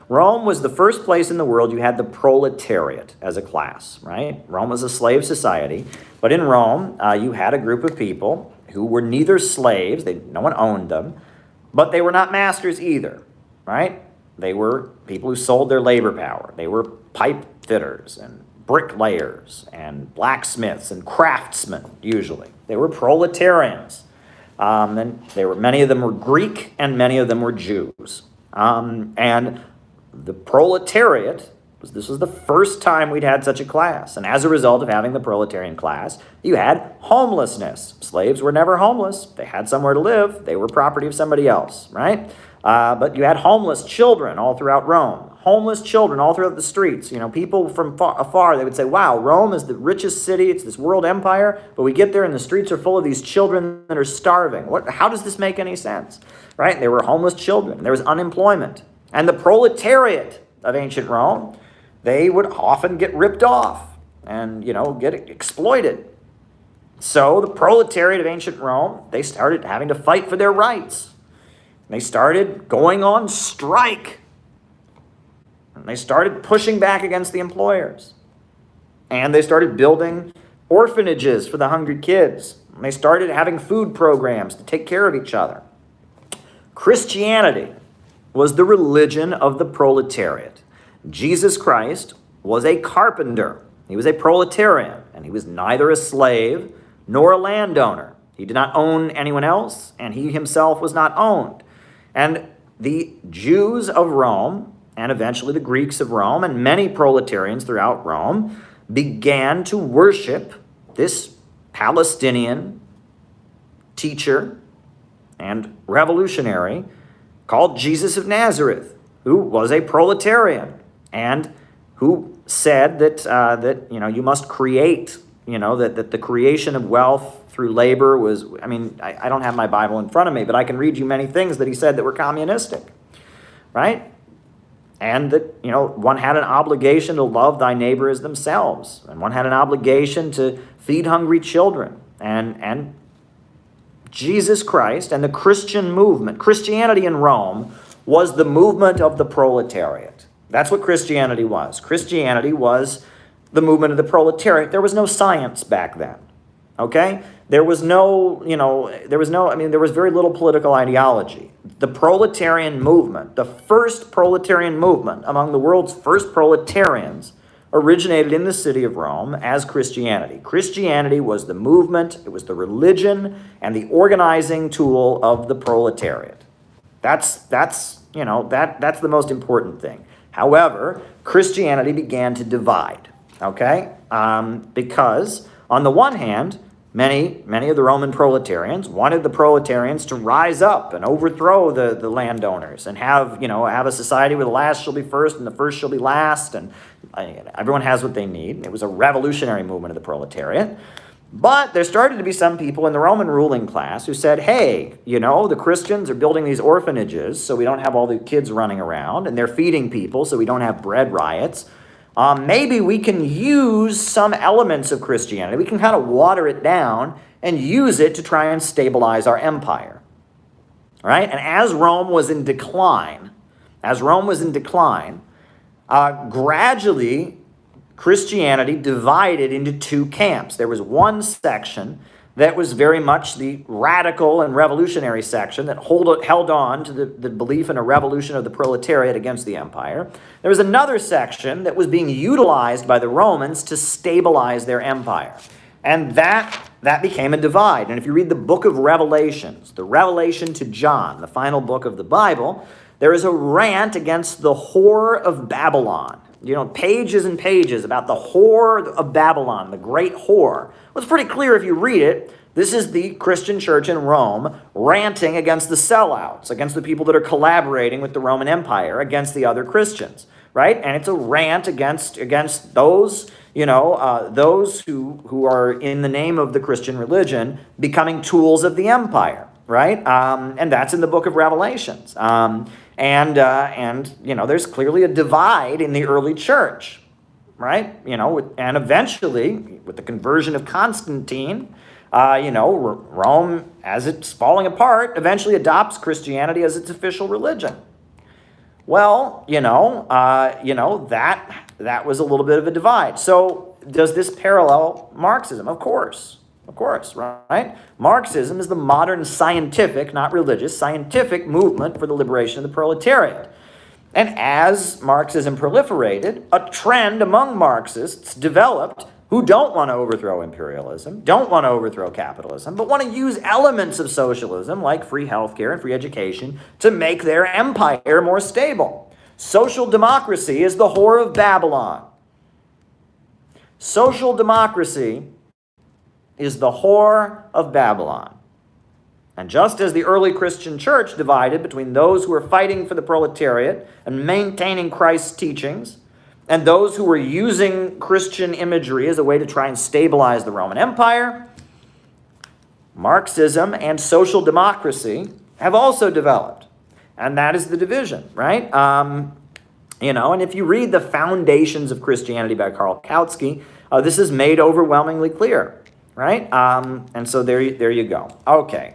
Rome was the first place in the world you had the proletariat as a class, right? Rome was a slave society, but in Rome, you had a group of people who were neither slaves, no one owned them, but they were not masters either, right? They were people who sold their labor power. They were pipe fitters and bricklayers and blacksmiths and craftsmen, usually. They were proletarians. And many of them were Greek and many of them were Jews. And the proletariat, this was the first time we'd had such a class. And as a result of having the proletarian class, you had homelessness. Slaves were never homeless. They had somewhere to live. They were property of somebody else, right? But you had homeless children all throughout Rome. Homeless children all throughout the streets. You know, people from afar, they would say, wow, Rome is the richest city. It's this world empire. But we get there and the streets are full of these children that are starving. How does this make any sense? Right? There were homeless children. There was unemployment. And the proletariat of ancient Rome, they would often get ripped off and, get exploited. So the proletariat of ancient Rome, they started having to fight for their rights. They started going on strike. And they started pushing back against the employers. And they started building orphanages for the hungry kids. And they started having food programs to take care of each other. Christianity was the religion of the proletariat. Jesus Christ was a carpenter. He was a proletarian, and he was neither a slave nor a landowner. He did not own anyone else, and he himself was not owned. And the Jews of Rome, and eventually the Greeks of Rome, and many proletarians throughout Rome, began to worship this Palestinian teacher and revolutionary called Jesus of Nazareth, who was a proletarian and who said that you must create, that the creation of wealth through labor was, I don't have my Bible in front of me, but I can read you many things that he said that were communistic, right? And that, one had an obligation to love thy neighbor as themselves, and one had an obligation to feed hungry children, and Jesus Christ and the Christian movement, Christianity in Rome, was the movement of the proletariat. That's what Christianity was. Christianity was the movement of the proletariat. There was no science back then, okay? There was very little political ideology. The proletarian movement, the first proletarian movement among the world's first proletarians, originated in the city of Rome as Christianity. Christianity was the movement, it was the religion, and the organizing tool of the proletariat. That's the most important thing. However, Christianity began to divide, okay? Because on the one hand, many of the Roman proletarians wanted the proletarians to rise up and overthrow the landowners and have a society where the last shall be first and the first shall be last, and everyone has what they need. It was a revolutionary movement of the proletariat. But there started to be some people in the Roman ruling class who said, hey, the Christians are building these orphanages so we don't have all the kids running around, and they're feeding people so we don't have bread riots. Maybe we can use some elements of Christianity. We can kind of water it down and use it to try and stabilize our empire. All right? And as Rome was in decline, gradually Christianity divided into two camps. There was one section that was very much the radical and revolutionary section that held on to the belief in a revolution of the proletariat against the empire. There was another section that was being utilized by the Romans to stabilize their empire. And that became a divide. And if you read the book of Revelations, the Revelation to John, the final book of the Bible, there is a rant against the whore of Babylon. Pages and pages about the whore of Babylon, the great whore. Well, it's pretty clear if you read it. This is the Christian church in Rome ranting against the sellouts, against the people that are collaborating with the Roman Empire, against the other Christians, right? And it's a rant against those, those who are in the name of the Christian religion becoming tools of the empire, right? And that's in the book of Revelations. And there's clearly a divide in the early church, right? And eventually, with the conversion of Constantine, Rome, as it's falling apart, eventually adopts Christianity as its official religion. Well, that was a little bit of a divide. So does this parallel Marxism? Of course, right? Marxism is the modern scientific, not religious, scientific movement for the liberation of the proletariat. And as Marxism proliferated, a trend among Marxists developed who don't want to overthrow imperialism, don't want to overthrow capitalism, but want to use elements of socialism like free healthcare and free education to make their empire more stable. Social democracy is the whore of Babylon. Social democracy is the whore of Babylon. And just as the early Christian church divided between those who were fighting for the proletariat and maintaining Christ's teachings, and those who were using Christian imagery as a way to try and stabilize the Roman Empire, Marxism and social democracy have also developed. And that is the division, right? And if you read The Foundations of Christianity by Karl Kautsky, this is made overwhelmingly clear, right? And so there you go. Okay.